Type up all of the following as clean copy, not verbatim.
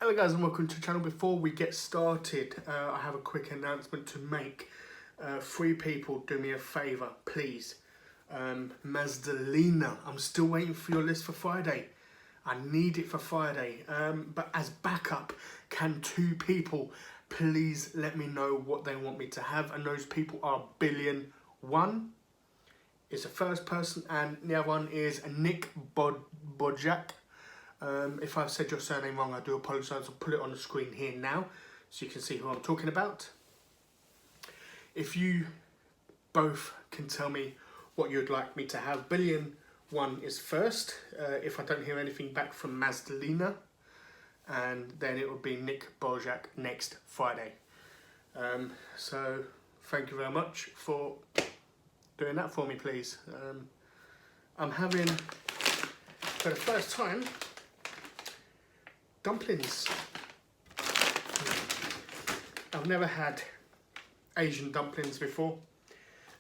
Hello guys and welcome to the channel. Before we get started, I have a quick announcement to make. 3 people, do me a favour, please. Mazda Leena, I'm still waiting for your list for Friday. I need it for Friday. But as backup, can 2 people please let me know what they want me to have? And those people are Billion. One is the first person, and the other one is Nick Bojczuk. If I've said your surname wrong, I do apologise. I'll put it on the screen here now so you can see who I'm talking about. If you both can tell me what you'd like me to have. Billion one is first, if I don't hear anything back from Mazda Leena, and then it will be Nick Bojczuk next Friday. So thank you very much for doing that for me, please. I'm having, for the first time, dumplings. I've never had Asian dumplings before.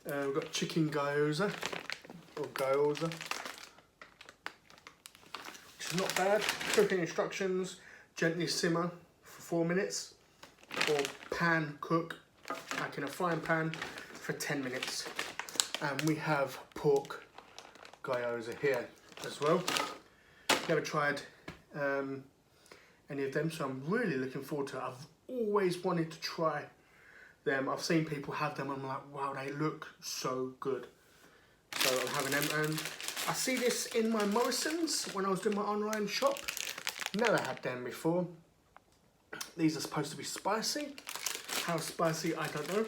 We've got chicken gyoza, which is not bad. Cooking instructions: gently simmer for 4 minutes, or pan cook, like in a frying pan, for 10 minutes. And we have pork gyoza here as well. Never tried any of them, so I'm really looking forward to it. I've always wanted to try them. I've seen people have them and I'm like, wow, they look so good. So I'm having them, and I see this in my Morrison's when I was doing my online shop. Never had them before. These are supposed to be spicy. How spicy, I don't know.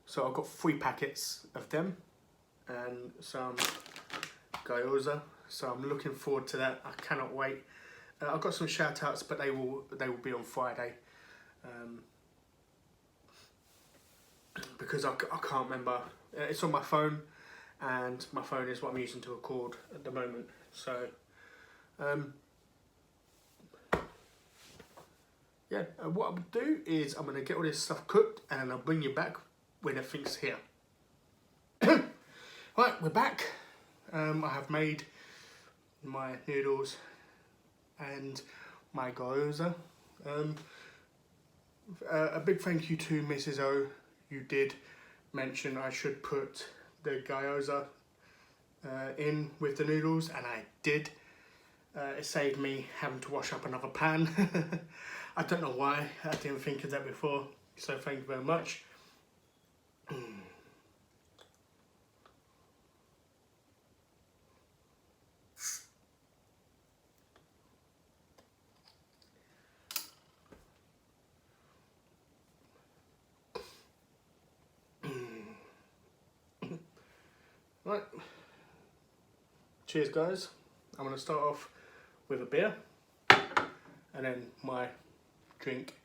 So I've got 3 packets of them and some gyoza, so I'm looking forward to that. I cannot wait. I've got some shout outs, but they will be on Friday, because I can't remember. It's on my phone, and my phone is what I'm using to record at the moment. So yeah, what I'll do is I'm going to get all this stuff cooked, and then I'll bring you back when everything's here. Right, we're back. I have made my noodles and my gyoza. A big thank you to Mrs. O. You did mention I should put the gyoza in with the noodles, and I did. It saved me having to wash up another pan. I don't know why I didn't think of that before, so thank you very much. Right, cheers guys. I'm going to start off with a beer, and then my drink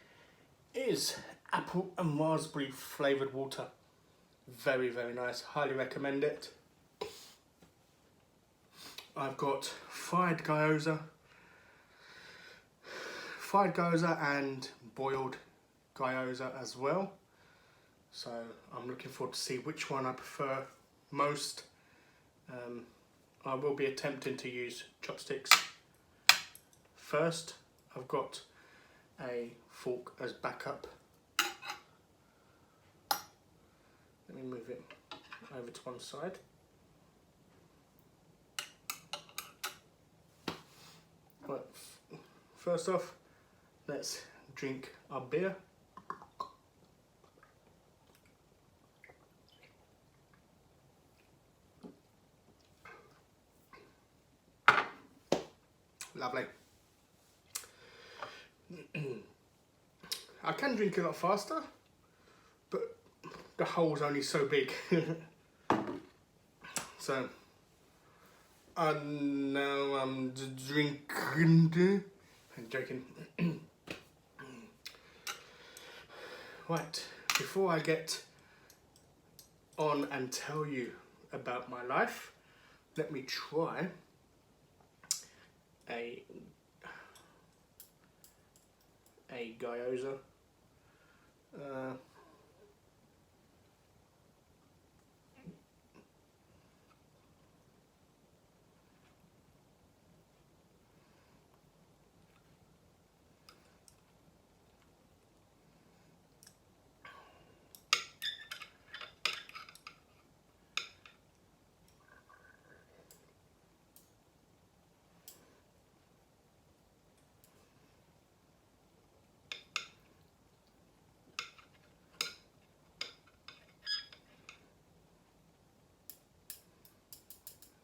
is apple and raspberry flavoured water. Very, very nice, highly recommend it. I've got fried gyoza and boiled gyoza as well. So I'm looking forward to see which one I prefer most. I will be attempting to use chopsticks first. I've got a fork as backup. Let me move it over to one side. Right, first off, let's drink our beer. Lovely. I can drink a lot faster, but the hole's only so big. So, now I'm drinking. I'm joking. Right, before I get on and tell you about my life, let me try a gyoza.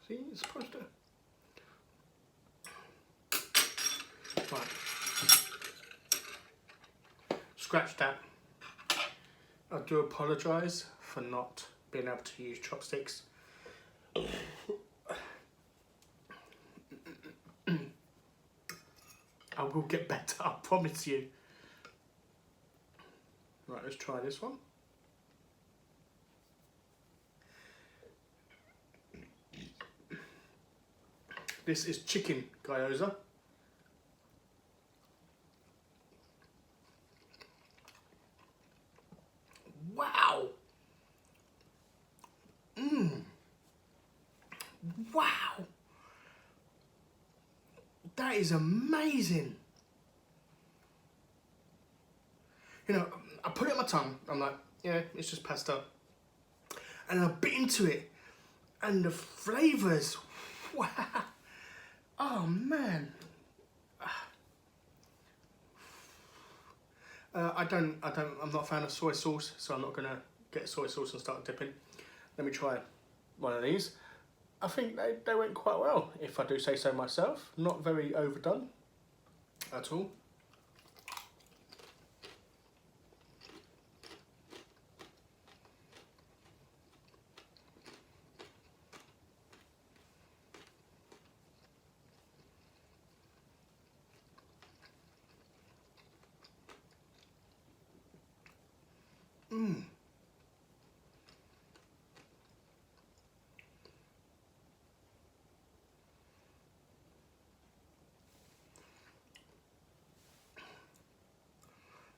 See, it's supposed to. Right. Scratch that. I do apologise for not being able to use chopsticks. I will get better, I promise you. Right, let's try this one. This is chicken gyoza. Wow! Wow! That is amazing! You know, I put it on my tongue, I'm like, yeah, it's just pasta. And I bit into it, and the flavours, wow! Oh man! I'm not a fan of soy sauce, so I'm not gonna get soy sauce and start dipping. Let me try one of these. I think they went quite well, if I do say so myself. Not very overdone at all.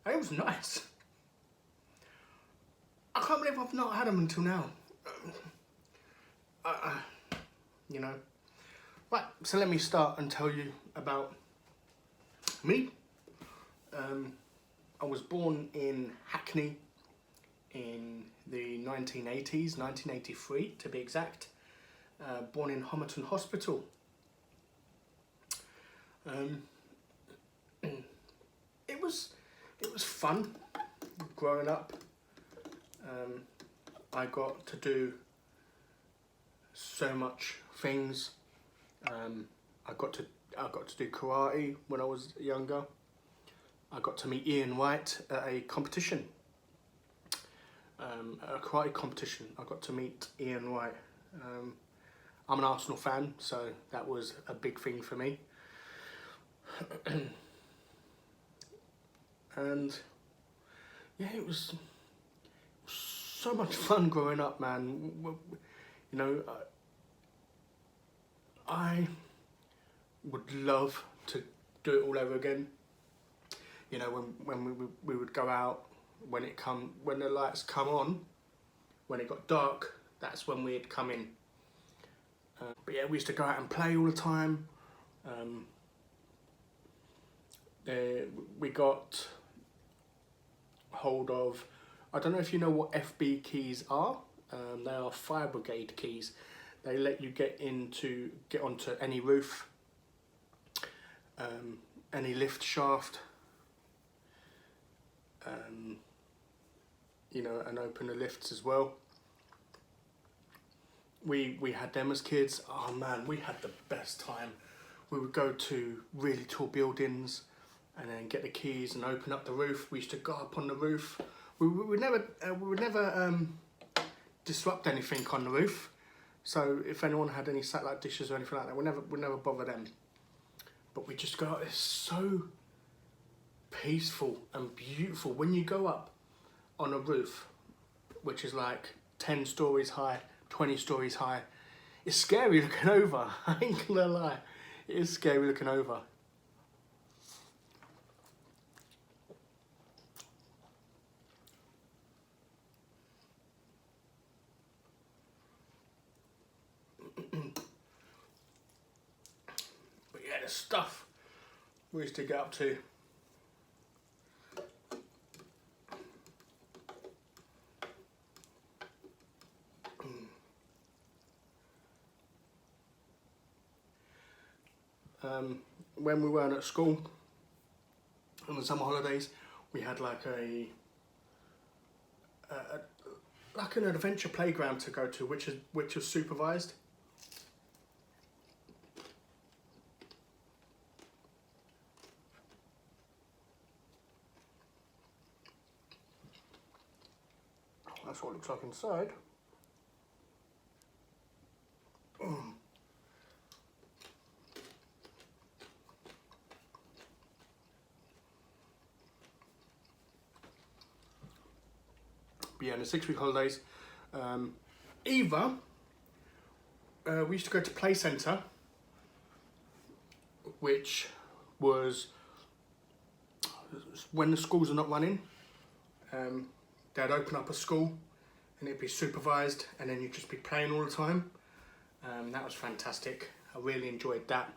It was nice. I can't believe I've not had them until now. You know. Right, so let me start and tell you about me. I was born in Hackney in the 1980s, 1983 to be exact. Born in Homerton Hospital. It was fun growing up. I got to do so much things. I got to do karate when I was younger. I got to meet Ian White at a competition, a karate competition. I got to meet Ian White. I'm an Arsenal fan, so that was a big thing for me. And yeah, it was so much fun growing up, man. You know, I would love to do it all over again. You know, when we would go out, when the lights come on, when it got dark, that's when we'd come in. But yeah, we used to go out and play all the time. We got hold of, I don't know if you know what FB keys are. They are fire brigade keys. They let you get onto any roof, any lift shaft, you know, and open the lifts as well. We had them as kids. Oh man, we had the best time. We would go to really tall buildings and then get the keys and open up the roof. We used to go up on the roof. We would never disrupt anything on the roof. So if anyone had any satellite dishes or anything like that, we'd never bother them. But we just go out. It's so peaceful and beautiful when you go up on a roof, which is like 10 stories high, 20 stories high. It's scary looking over. I ain't gonna lie. It is scary looking over. But yeah, the stuff we used to get up to. When we weren't at school on the summer holidays, we had like like an adventure playground to go to, which was supervised. That's what it looks like inside. But yeah, in the 6-week holidays, either we used to go to play centre, which was when the schools are not running. They'd open up a school and it'd be supervised, and then you'd just be playing all the time. That was fantastic. I really enjoyed that.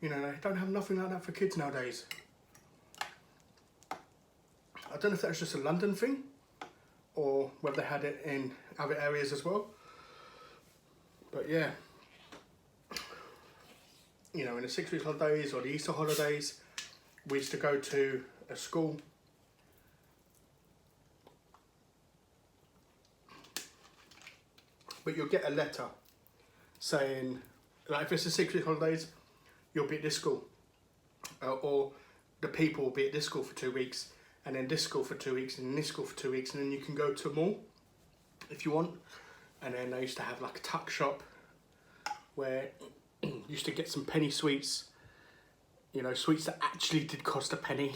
You know, they don't have nothing like that for kids nowadays. I don't know if that's just a London thing or whether they had it in other areas as well. But yeah, you know, in the 6-week holidays or the Easter holidays, we used to go to a school. But you'll get a letter saying, like if it's the 6-week holidays, you'll be at this school, or the people will be at this school for 2 weeks, and then this school for 2 weeks, and then this school for 2 weeks, and then you can go to them all if you want. And then I used to have like a tuck shop where you used to get some penny sweets, you know, sweets that actually did cost a penny.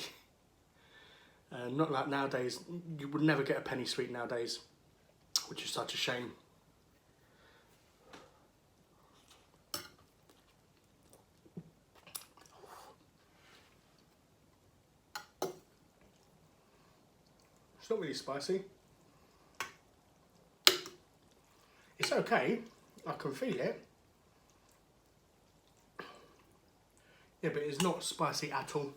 Not like nowadays, you would never get a penny sweet nowadays, which is such a shame. It's not really spicy. It's okay, I can feel it. Yeah, but it's not spicy at all.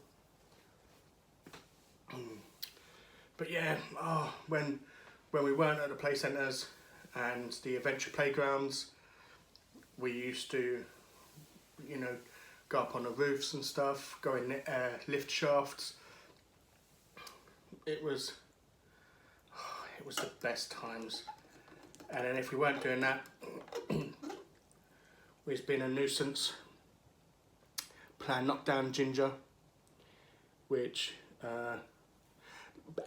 But yeah, when we weren't at the play centres and the adventure playgrounds, we used to, you know, go up on the roofs and stuff, go in lift shafts. It was the best times. And then if we weren't doing that, we've been a nuisance playing Knockdown Ginger, which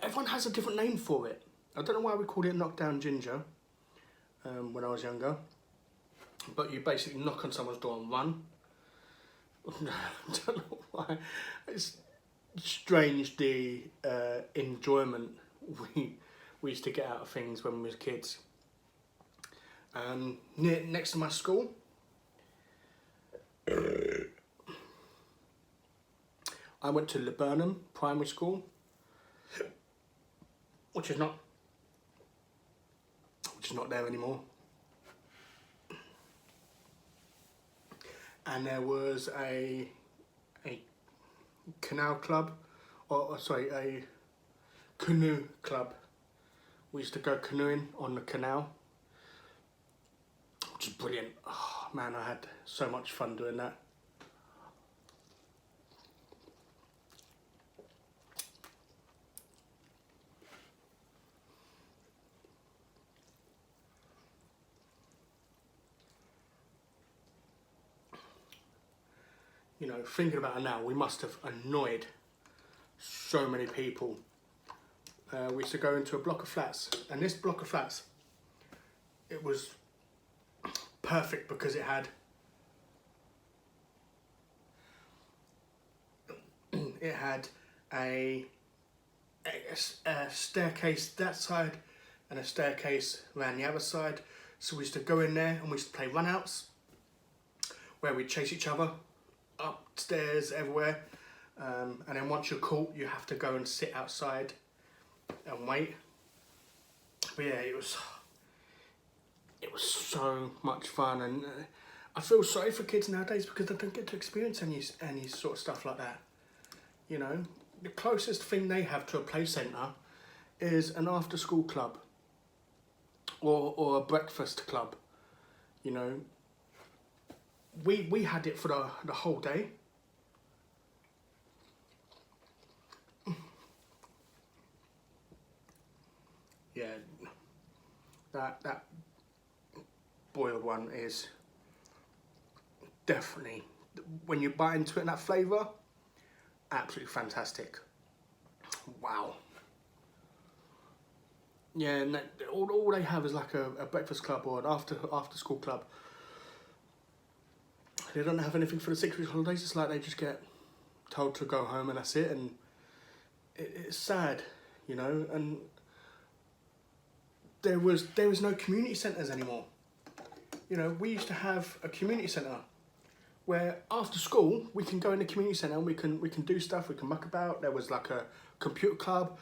everyone has a different name for it. I don't know why we called it Knockdown Ginger when I was younger, but you basically knock on someone's door and run. I don't know why. It's strange the enjoyment we used to get out of things when we were kids. Next to my school, I went to Laburnum Primary School, which is not there anymore. And there was a canal club, or sorry, a canoe club. We used to go canoeing on the canal, which is brilliant. Oh man, I had so much fun doing that. You know, thinking about it now, we must have annoyed so many people. We used to go into a block of flats, and this block of flats, it was perfect because it had a staircase that side and a staircase around the other side. So we used to go in there and we used to play runouts where we'd chase each other upstairs, everywhere. And then once you're caught, you have to go and sit outside and wait. But yeah, it was so much fun, and I feel sorry for kids nowadays because they don't get to experience any sort of stuff like that. You know, the closest thing they have to a play centre is an after-school club or a breakfast club. You know, we had it for the whole day. Yeah, that boiled one is definitely, when you bite into it, and that flavour, absolutely fantastic. Wow. Yeah, and all they have is like a breakfast club or an after school club. They don't have anything for the 6 week holidays. It's like they just get told to go home and that's it. And it's sad, you know. And there was no community centres anymore. You know, we used to have a community centre where after school we can go in the community centre and we can do stuff. We can muck about. There was like a computer club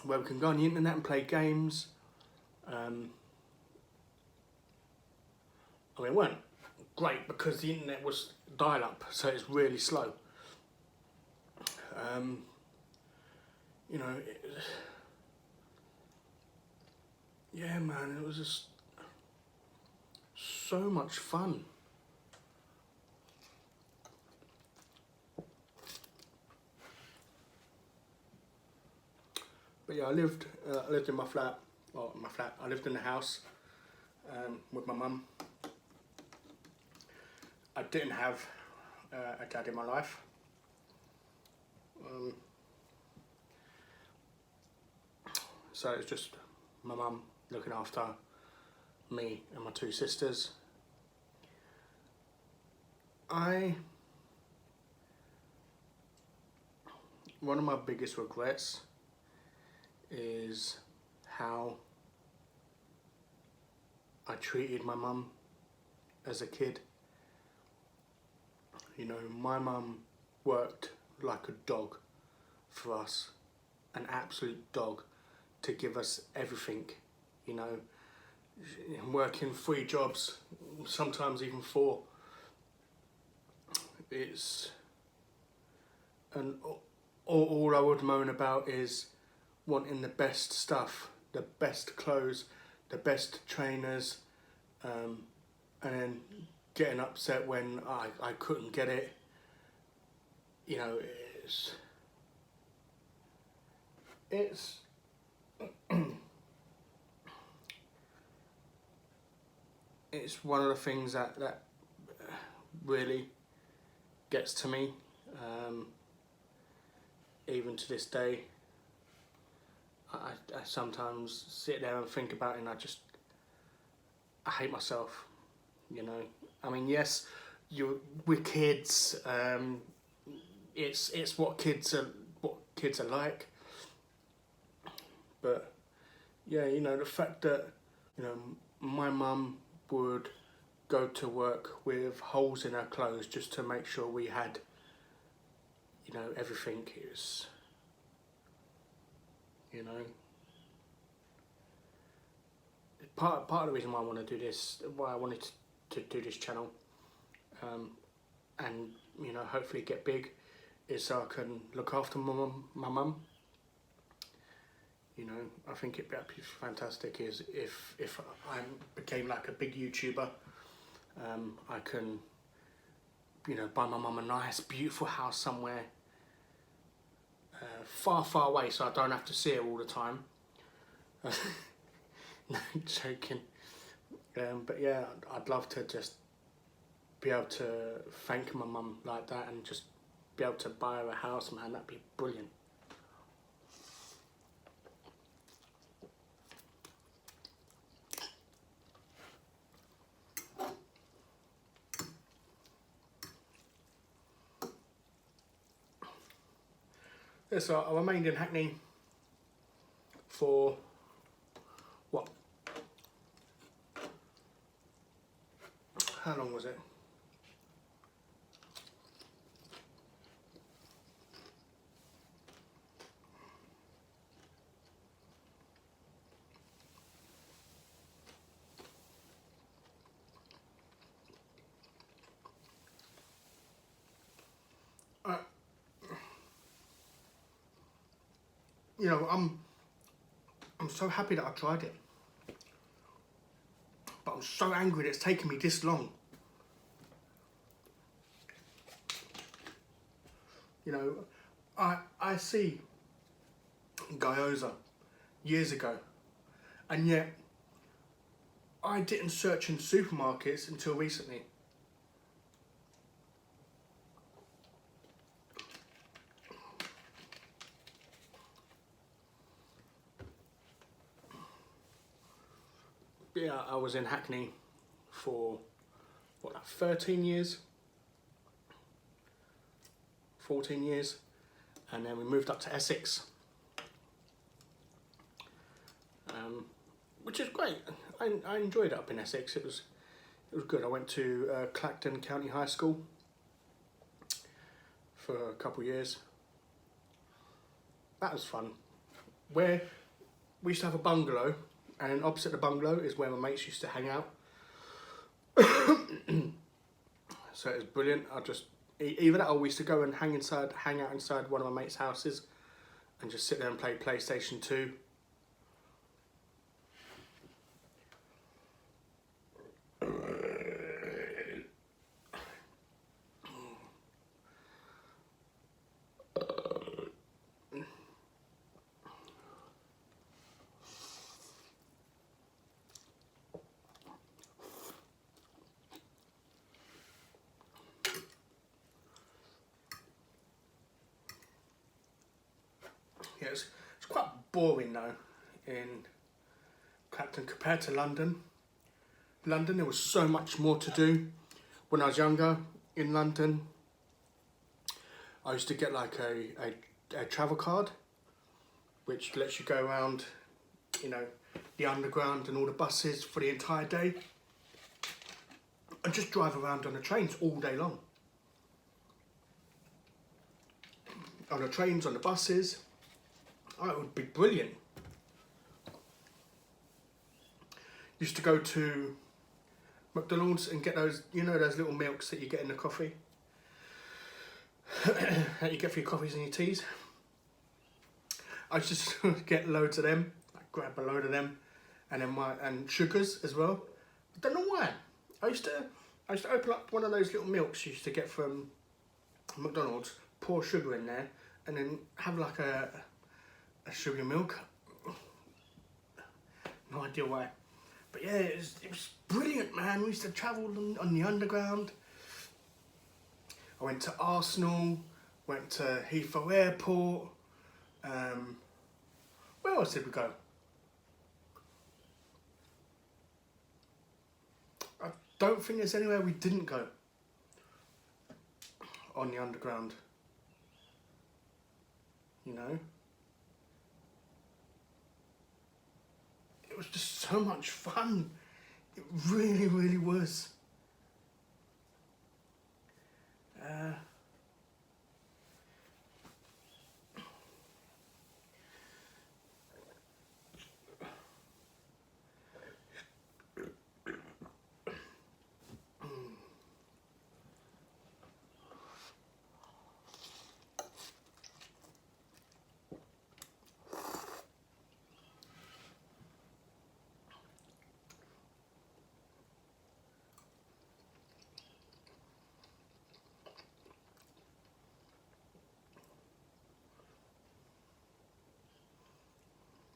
where we can go on the internet and play games. I mean, it weren't great because the internet was dial-up, so it's really slow. You know, yeah, man, it was just so much fun. But yeah, I lived in my flat. Well, I lived in the house with my mum. I didn't have a dad in my life. So it was just my mum looking after me and my two sisters. One of my biggest regrets is how I treated my mum as a kid. You know, my mum worked like a dog for us, an absolute dog, to give us everything, you know, working 3 jobs, sometimes even 4. And all I would moan about is wanting the best stuff, the best clothes, the best trainers, and then getting upset when I couldn't get it. You know, it's it's one of the things that really gets to me, even to this day. I sometimes sit there and think about it and I hate myself, you know. I mean, yes, we're kids, it's what kids are like, but yeah, you know, the fact that, you know, my mum would go to work with holes in her clothes just to make sure we had, you know, everything. Is, you know, part of the reason why I want to do this, why I wanted to do this channel, and, you know, hopefully get big, is so I can look after my mum. You know, I think it'd be fantastic is if I became like a big YouTuber. I can, you know, buy my mum a nice, beautiful house somewhere, far away, so I don't have to see her all the time. No, joking. But yeah, I'd love to just be able to thank my mum like that and just be able to buy her a house, man. That'd be brilliant. Yeah, so I remained in Hackney for what? How long was it? You know, I'm so happy that I tried it, but I'm so angry that it's taken me this long. You know, I see gyoza years ago, and yet I didn't search in supermarkets until recently. Yeah, I was in Hackney for, what, like 13 years? 14 years. And then we moved up to Essex. Which is great. I enjoyed it up in Essex. It was good. I went to Clacton County High School for a couple of years. That was fun. Where we used to have a bungalow, and then opposite the bungalow is where my mates used to hang out. So it was brilliant. Either that or we used to go and hang out inside one of my mates' houses and just sit there and play PlayStation 2. Yeah, it's quite boring though in Clacton compared to London. London, there was so much more to do. When I was younger in London, I used to get like a travel card, which lets you go around, you know, the underground and all the buses for the entire day, and just drive around on the trains all day long. On the trains, on the buses. Oh, it would be brilliant. Used to go to McDonald's and get those, you know, those little milks that you get in the coffee, that you get for your coffees and your teas. I used to just get loads of them, like grab a load of them, and then sugars as well. I don't know why. I used to open up one of those little milks you used to get from McDonald's, pour sugar in there, and then have like a sugar milk. No idea why. But yeah, it was brilliant, man. We used to travel on the underground. I went to Arsenal, went to Heathrow Airport. Where else did we go? I don't think there's anywhere we didn't go on the underground. You know? It was just so much fun. It really, really was.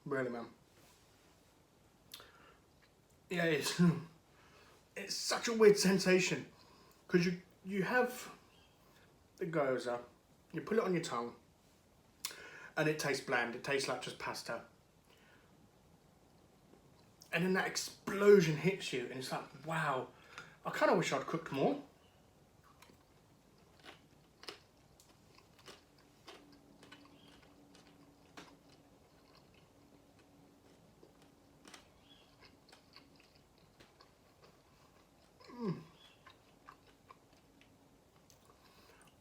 Really, man. Yeah, it's such a weird sensation, because you have the gyoza, you put it on your tongue, and it tastes bland. It tastes like just pasta. And then that explosion hits you, and it's like, wow, I kind of wish I'd cooked more.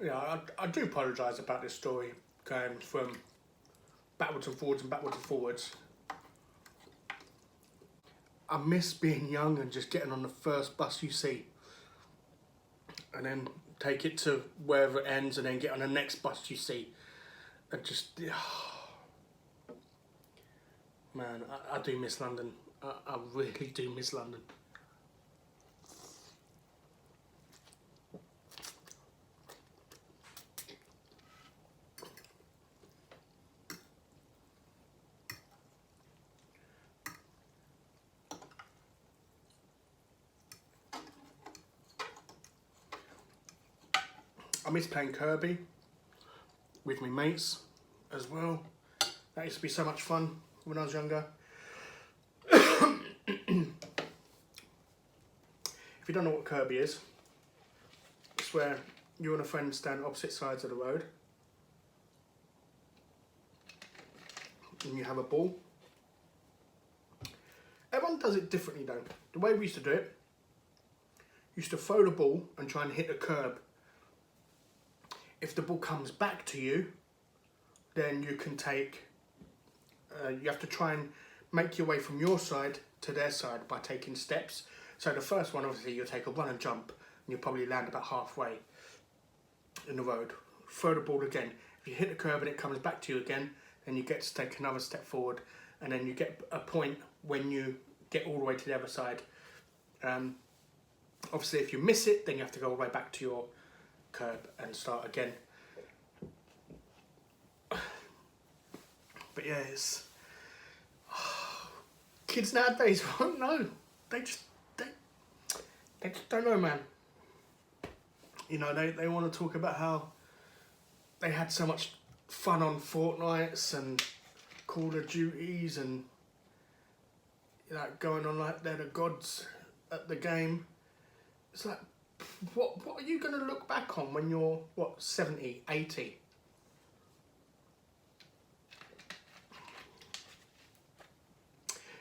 Yeah, I do apologise about this story going from backwards and forwards and backwards and forwards. I miss being young and just getting on the first bus you see, and then take it to wherever it ends, and then get on the next bus you see, and just, man, I do miss London. I really do miss London. I miss playing Kirby with my mates as well. That used to be so much fun when I was younger. If you don't know what Kirby is, it's where you and a friend stand opposite sides of the road and you have a ball. Everyone does it differently though. The way we used to do it, you used to throw the ball and try and hit the curb. If the ball comes back to you, then you can take, you have to try and make your way from your side to their side by taking steps. So the first one, obviously, you'll take a run and jump, and you'll probably land about halfway in the road. Throw the ball again. If you hit the curb and it comes back to you again, then you get to take another step forward, and then you get a point when you get all the way to the other side. Obviously, if you miss it, then you have to go all the way back to your curb and start again. But yeah, it's... kids nowadays won't know. They just don't know, man. You know, they want to talk about how they had so much fun on Fortnites and Call of Duties and like going on like they're the gods at the game. It's like, what are you going to look back on when you're, what, 70, 80?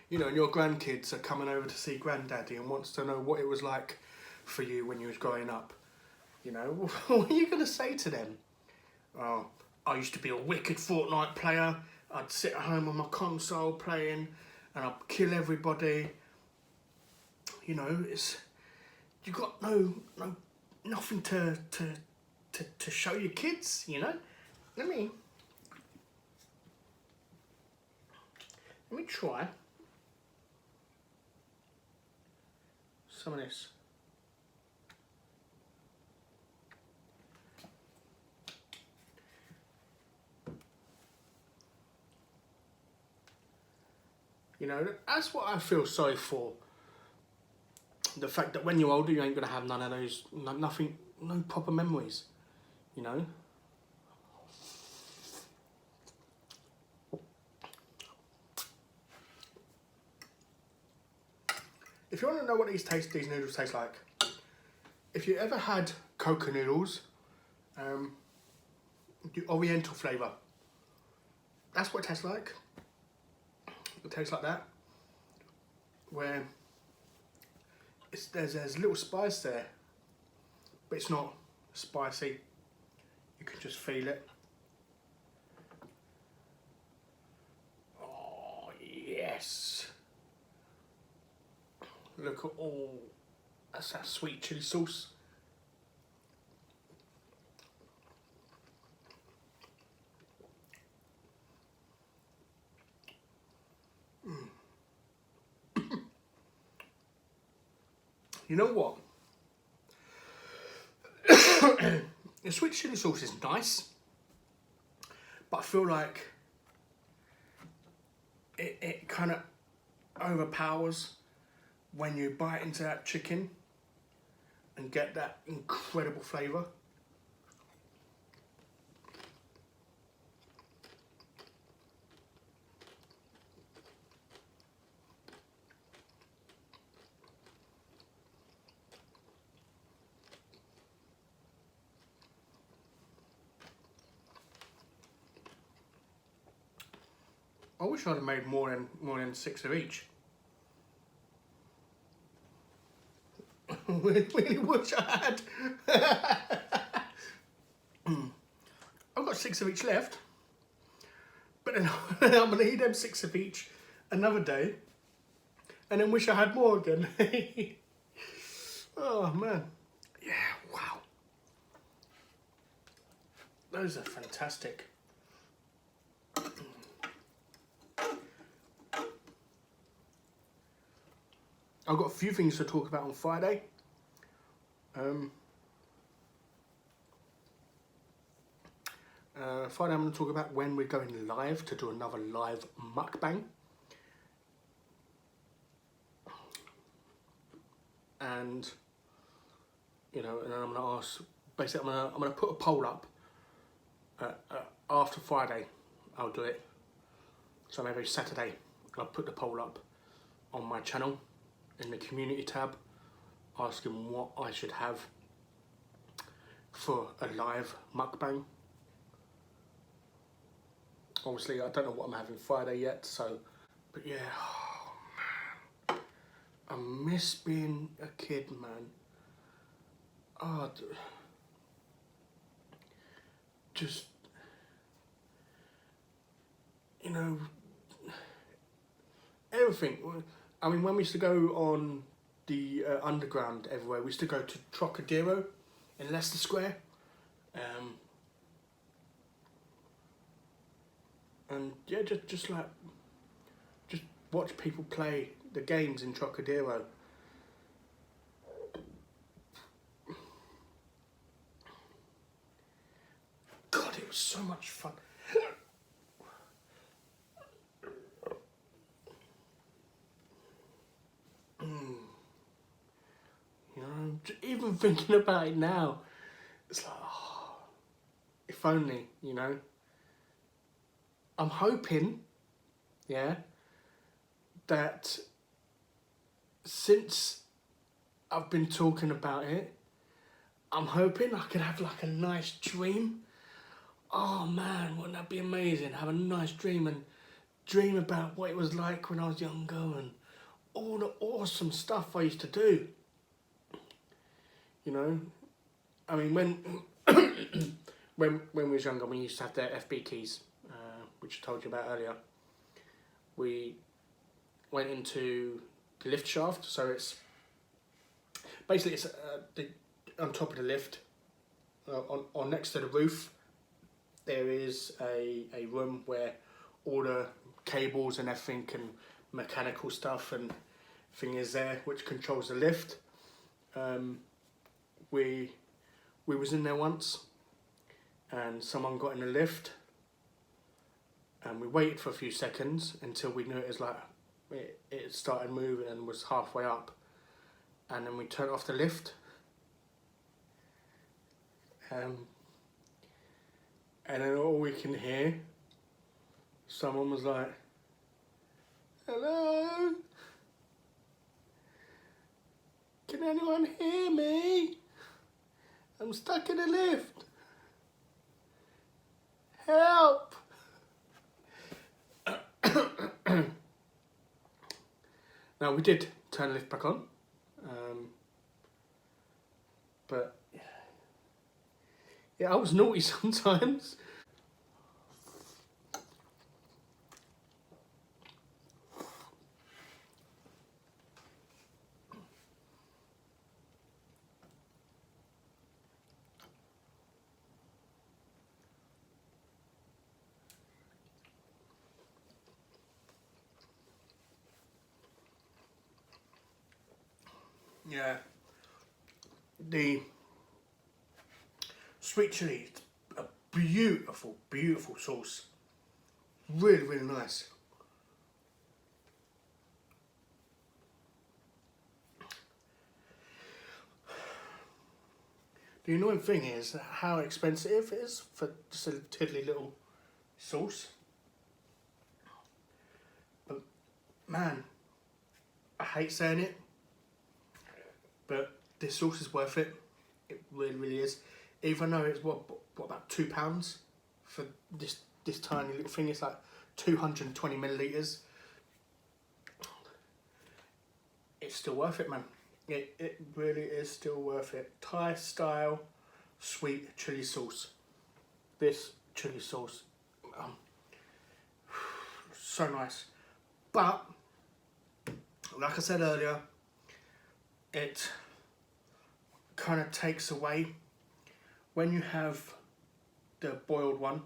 You know, and your grandkids are coming over to see Granddaddy and wants to know what it was like for you when you was growing up. You know, what are you going to say to them? Oh, I used to be a wicked Fortnite player. I'd sit at home on my console playing and I'd kill everybody. You know, it's... you got nothing to show your kids, you know? Let me try some of this. You know, that's what I feel sorry for. The fact that when you're older, you ain't gonna have none of those, nothing, no proper memories, you know. If you want to know what these noodles taste like, if you ever had coca noodles, the Oriental flavour, that's what it tastes like. It tastes like that, where there's a little spice there, but it's not spicy. You can just feel it. Oh yes! Look at all, that's that sweet chilli sauce. You know what? The sweet chilli sauce is nice, but I feel like it kind of overpowers when you bite into that chicken and get that incredible flavour. I wish I'd have made more than 6 of each. Really wish I had. I've got 6 of each left, but then I'm gonna eat them 6 of each another day, and then wish I had more again. Oh man, yeah, wow, those are fantastic. I've got a few things to talk about on Friday. Friday I'm going to talk about when we're going live to do another live mukbang. And, you know, and then I'm going to ask basically I'm gonna put a poll up after Friday. I'll do it. So maybe Saturday I'll put the poll up on my channel in the community tab, asking what I should have for a live mukbang. Obviously I don't know what I'm having Friday yet, so, but yeah, oh man, I miss being a kid, man. Oh, just, you know, everything. I mean, when we used to go on the underground everywhere, we used to go to Trocadero in Leicester Square. And yeah, just watch people play the games in Trocadero. God, it was so much fun. You know, even thinking about it now, it's like, oh, if only, you know. I'm hoping, yeah, that since I've been talking about it, I'm hoping I could have like a nice dream. Oh man, wouldn't that be amazing? Have a nice dream and dream about what it was like when I was younger and all the awesome stuff I used to do. You know, I mean, when we was younger, we used to have the FB keys, which I told you about earlier. We went into the lift shaft, so it's basically it's on top of the lift, on next to the roof. There is a room where all the cables and everything and mechanical stuff and thing is there, which controls the lift. We was in there once, and someone got in the lift, and we waited for a few seconds until we noticed like it started moving and was halfway up, and then we turned off the lift. And then all we can hear, someone was like, "Hello? Can anyone hear me? I'm stuck in a lift. Help!" Now we did turn the lift back on, but yeah, I was naughty sometimes. Yeah, the sweet chilli, a beautiful, beautiful sauce. Really, really nice. The annoying thing is how expensive it is for just a tiddly little sauce. But man, I hate saying it, but this sauce is worth it. It really, really is. Even though it's what about £2 for this tiny little thing. It's like 220 millilitres. It's still worth it, man. It really is still worth it. Thai style sweet chilli sauce. This chilli sauce, so nice. But like I said earlier, it kind of takes away when you have the boiled one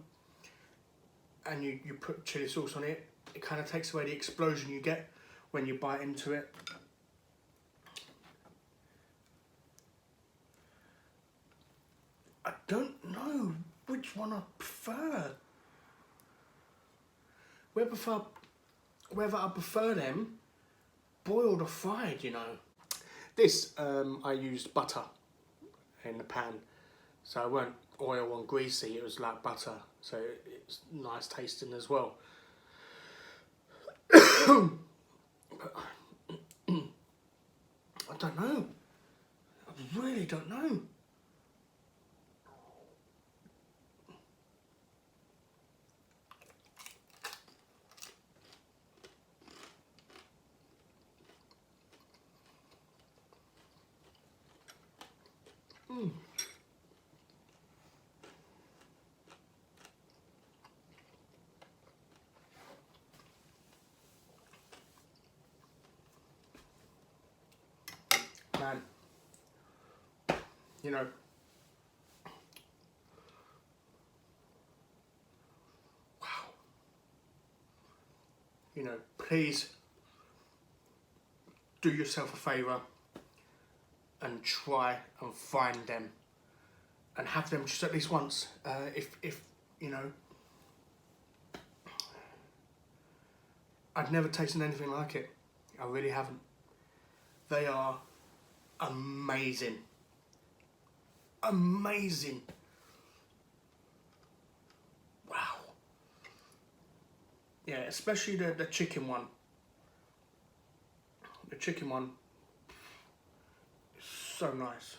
and you put chilli sauce on it. It kind of takes away the explosion you get when you bite into it. I don't know which one I prefer. Whether I prefer them boiled or fried, you know. This, I used butter in the pan, So it weren't oil and greasy, it was like butter. So it's nice tasting as well. But I don't know. I really don't know. Man, you know, wow. You know, please do yourself a favour and try and find them and have them just at least once. If you know, I've never tasted anything like it. I really haven't. They are amazing. Amazing. Wow. Yeah, especially the chicken one. The chicken one is so nice.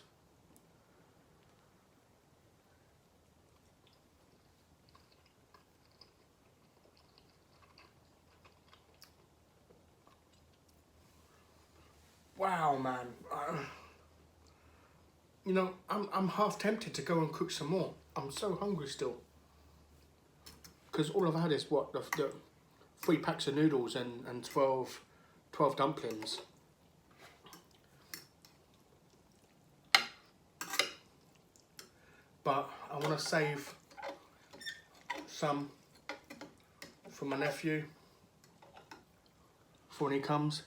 Wow, man. You know, I'm half tempted to go and cook some more. I'm so hungry still. Because all I've had is what, the 3 packs of noodles and 12 dumplings. But I want to save some for my nephew for when he comes.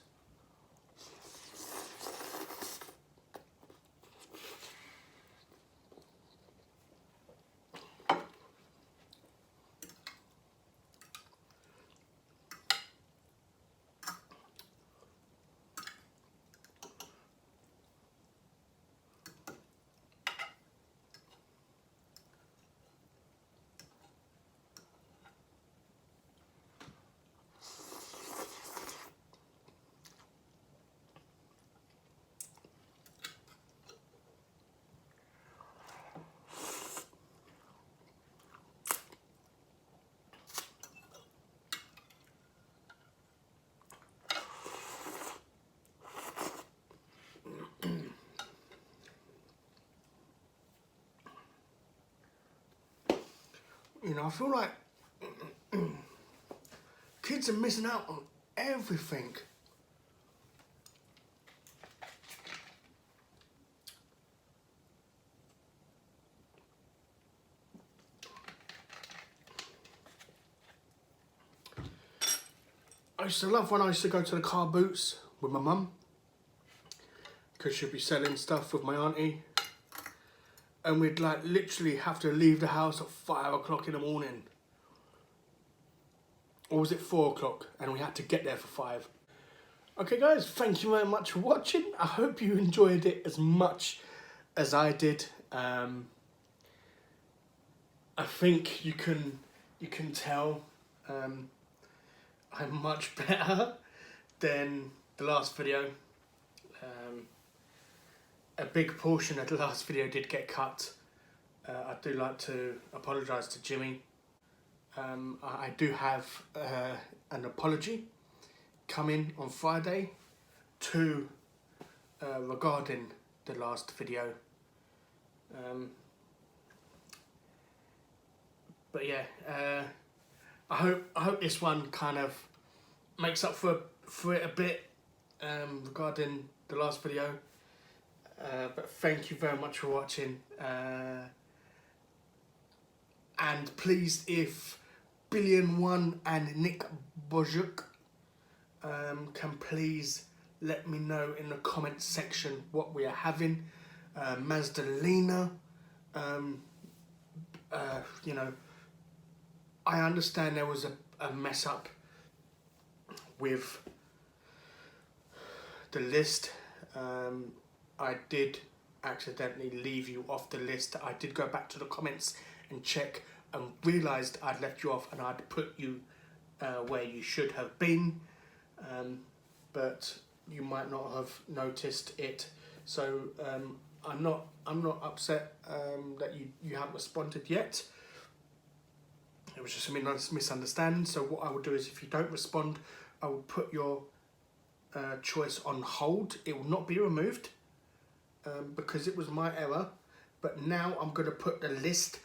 You know, I feel like kids are missing out on everything. I used to love when I used to go to the car boots with my mum, because she'd be selling stuff with my auntie, and we'd like literally have to leave the house at 5 o'clock in the morning. Or was it 4 o'clock? And we had to get there for 5. Okay guys, thank you very much for watching. I hope you enjoyed it as much as I did. I think you can tell I'm much better than the last video. A big portion of the last video did get cut. I do like to apologise to Jimmy. I do have an apology coming on Friday regarding the last video. But yeah, I hope this one kind of makes up for it a bit regarding the last video. But thank you very much for watching. And please, if Billion1 and Nick Bojczuk can please let me know in the comment section what we are having. Mazda Leena, you know, I understand there was a mess up with the list. I did accidentally leave you off the list. I did go back to the comments and check and realised I'd left you off and I'd put you where you should have been, but you might not have noticed it. So I'm not upset that you haven't responded yet. It was just a misunderstanding. So what I will do is, if you don't respond, I will put your choice on hold. It will not be removed because it was my error. But now I'm going to put the list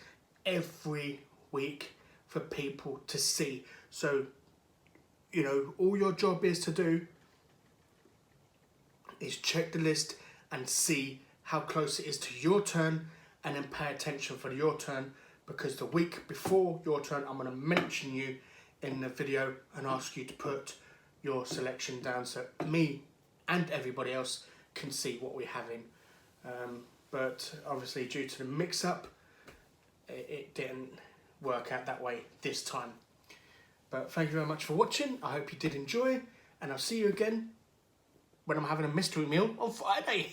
every week for people to see. So, you know, all your job is to do is check the list and see how close it is to your turn, and then pay attention for your turn, because the week before your turn I'm going to mention you in the video and ask you to put your selection down so me and everybody else can see what we're having. But obviously due to the mix-up, it didn't work out that way this time. But thank you very much for watching. I hope you did enjoy, and I'll see you again when I'm having a mystery meal on Friday.